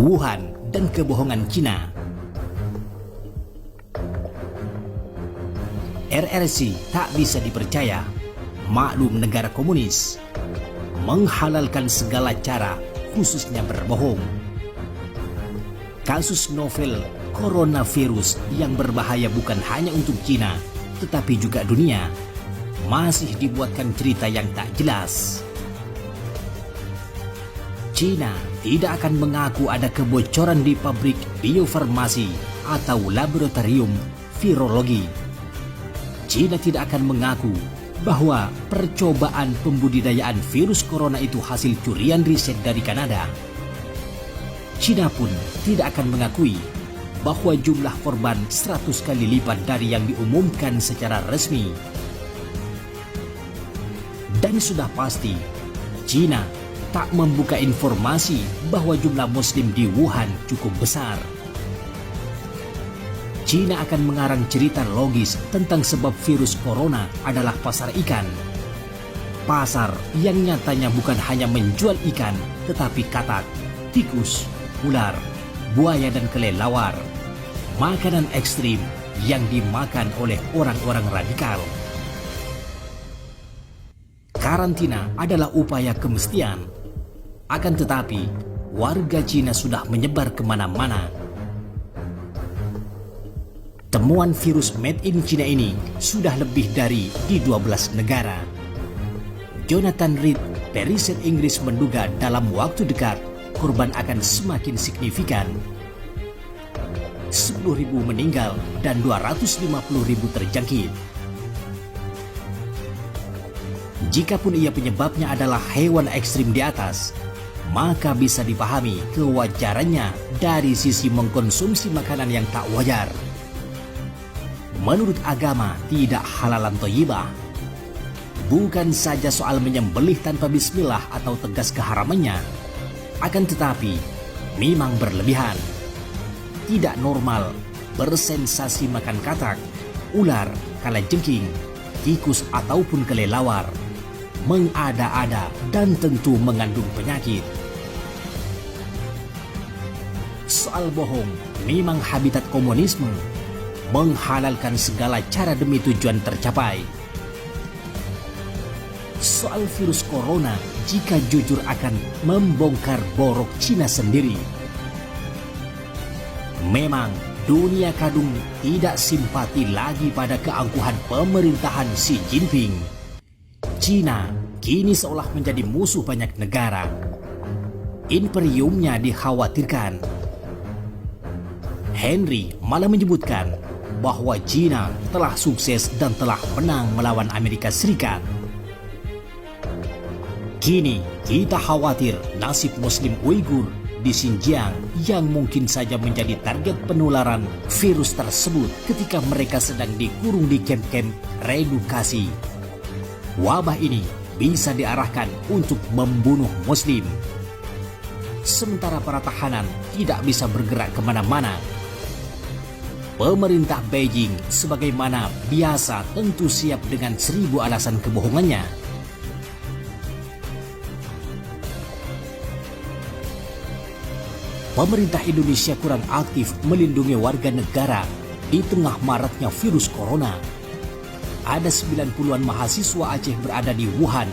Wuhan dan kebohongan Cina. RRC tak bisa dipercaya. Maklum negara komunis menghalalkan segala cara, khususnya berbohong. Kasus novel coronavirus yang berbahaya bukan hanya untuk Cina, tetapi juga dunia, masih dibuatkan cerita yang tak jelas. Cina tidak akan mengaku ada kebocoran di pabrik biofarmasi atau laboratorium virologi. Cina tidak akan mengaku bahwa percobaan pembudidayaan virus corona itu hasil curian riset dari Kanada. Cina pun tidak akan mengakui bahwa jumlah korban 100 kali lipat dari yang diumumkan secara resmi. Dan sudah pasti, Cina tak membuka informasi bahwa jumlah Muslim di Wuhan cukup besar. Cina akan mengarang cerita logis tentang sebab virus corona adalah pasar ikan. Pasar yang nyatanya bukan hanya menjual ikan, tetapi katak, tikus, ular, buaya dan kelelawar. Makanan ekstrim yang dimakan oleh orang-orang radikal. Karantina adalah upaya kemestian. Akan tetapi, warga Cina sudah menyebar kemana-mana. Temuan virus made in China ini sudah lebih dari di 12 negara. Jonathan Reed, periset Inggris menduga dalam waktu dekat korban akan semakin signifikan. 10.000 meninggal dan 250.000 terjangkit. Jikapun ia penyebabnya adalah hewan ekstrim di atas, maka bisa dipahami kewajarannya dari sisi mengkonsumsi makanan yang tak wajar. Menurut agama, tidak halalan thayyibah. Bukan saja soal menyembelih tanpa bismillah atau tegas keharamannya, akan tetapi memang berlebihan. Tidak normal, bersensasi makan katak, ular, kalajengking, tikus ataupun kelelawar, mengada-ada dan tentu mengandung penyakit. Soal bohong memang habitat komunisme, menghalalkan segala cara demi tujuan tercapai. Soal virus corona, jika jujur akan membongkar borok Cina sendiri. Memang dunia kadung tidak simpati lagi pada keangkuhan pemerintahan Xi Jinping. Cina kini seolah menjadi musuh banyak negara. Imperiumnya dikhawatirkan. Henry malah menyebutkan bahwa Cina telah sukses dan telah menang melawan Amerika Serikat. Kini kita khawatir nasib Muslim Uighur di Xinjiang yang mungkin saja menjadi target penularan virus tersebut ketika mereka sedang dikurung di kamp-kamp reedukasi. Wabah ini bisa diarahkan untuk membunuh Muslim. Sementara para tahanan tidak bisa bergerak kemana-mana. Pemerintah Beijing sebagaimana biasa tentu siap dengan 1000 alasan kebohongannya. Pemerintah Indonesia kurang aktif melindungi warga negara di tengah maraknya virus corona. Ada 90-an mahasiswa Aceh berada di Wuhan,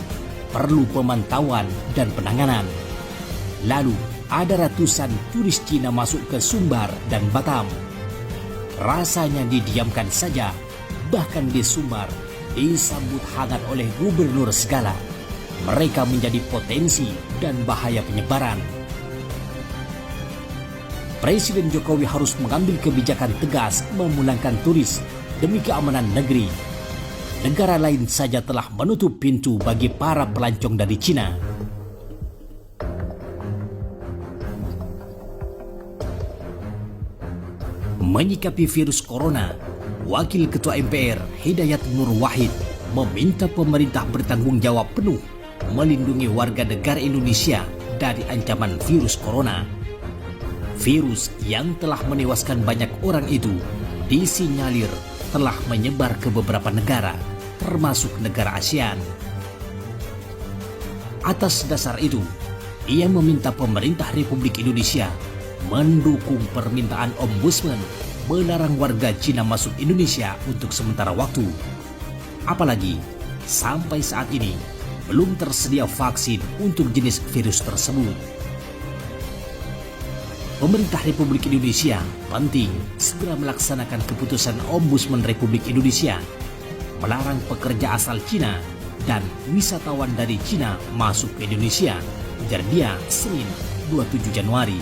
perlu pemantauan dan penanganan. Lalu ada ratusan turis Cina masuk ke Sumbar dan Batam. Rasanya didiamkan saja, bahkan di Sumbar disambut hangat oleh gubernur segala. Mereka menjadi potensi dan bahaya penyebaran. Presiden Jokowi harus mengambil kebijakan tegas memulangkan turis demi keamanan negeri. Negara lain saja telah menutup pintu bagi para pelancong dari Cina. Menyikapi virus corona, Wakil Ketua MPR Hidayat Nur Wahid meminta pemerintah bertanggung jawab penuh melindungi warga negara Indonesia dari ancaman virus corona. Virus yang telah menewaskan banyak orang itu disinyalir telah menyebar ke beberapa negara, termasuk negara ASEAN. Atas dasar itu, ia meminta pemerintah Republik Indonesia mendukung permintaan Ombudsman melarang warga Cina masuk Indonesia untuk sementara waktu. Apalagi sampai saat ini belum tersedia vaksin untuk jenis virus tersebut. Pemerintah Republik Indonesia penting segera melaksanakan keputusan Ombudsman Republik Indonesia melarang pekerja asal Cina dan wisatawan dari Cina masuk ke Indonesia, ujar dia Senin 27 Januari.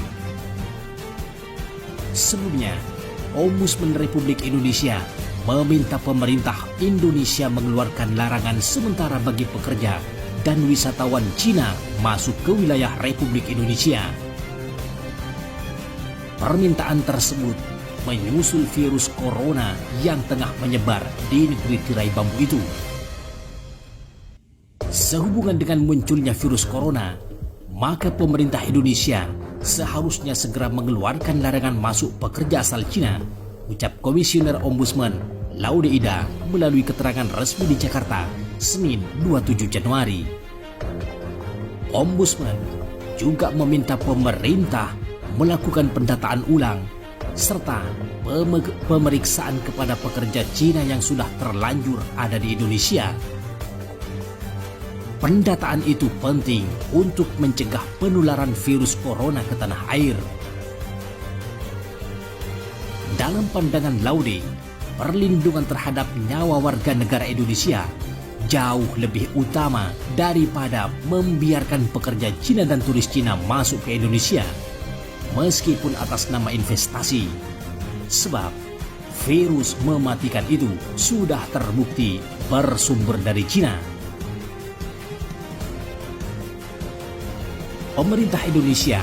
Sebelumnya, Ombudsman Republik Indonesia meminta pemerintah Indonesia mengeluarkan larangan sementara bagi pekerja dan wisatawan Cina masuk ke wilayah Republik Indonesia. Permintaan tersebut menyusul virus corona yang tengah menyebar di negeri tirai bambu itu. Sehubungan dengan munculnya virus corona, maka pemerintah Indonesia seharusnya segera mengeluarkan larangan masuk pekerja asal Cina, ucap Komisioner Ombudsman Laude Ida melalui keterangan resmi di Jakarta, Senin 27 Januari. Ombudsman juga meminta pemerintah melakukan pendataan ulang serta pemeriksaan kepada pekerja Cina yang sudah terlanjur ada di Indonesia. Pendataan itu penting untuk mencegah penularan virus corona ke tanah air. Dalam pandangan Laude, perlindungan terhadap nyawa warga negara Indonesia jauh lebih utama daripada membiarkan pekerja Cina dan turis Cina masuk ke Indonesia, meskipun atas nama investasi. Sebab virus mematikan itu sudah terbukti bersumber dari Cina. Pemerintah Indonesia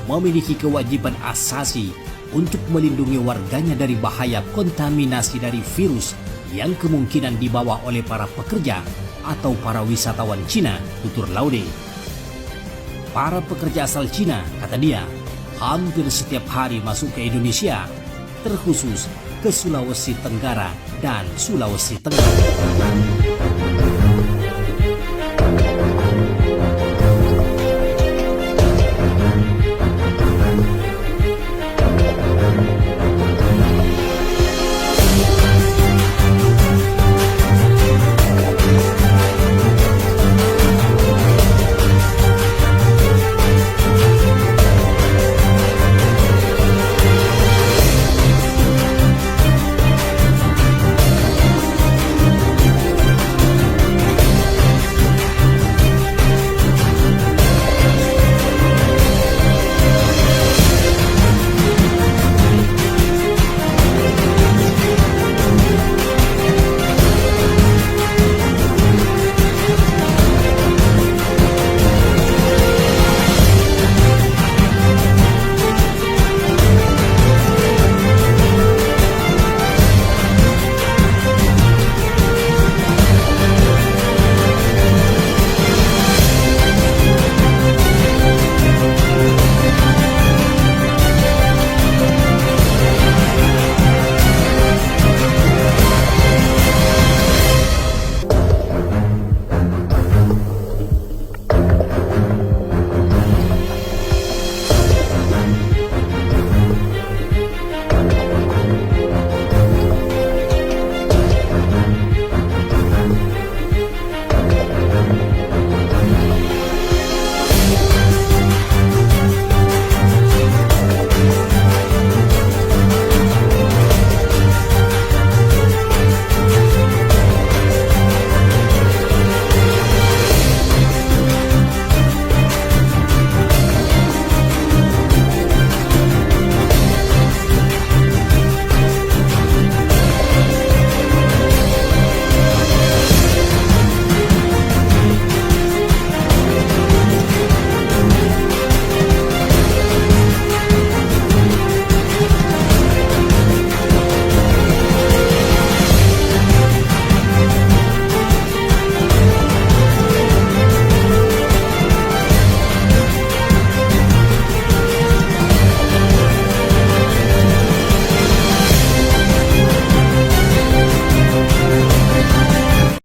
memiliki kewajiban asasi untuk melindungi warganya dari bahaya kontaminasi dari virus yang kemungkinan dibawa oleh para pekerja atau para wisatawan Cina, tutur Laude. Para pekerja asal Cina, kata dia, hampir setiap hari masuk ke Indonesia, terkhusus ke Sulawesi Tenggara dan Sulawesi Tengah.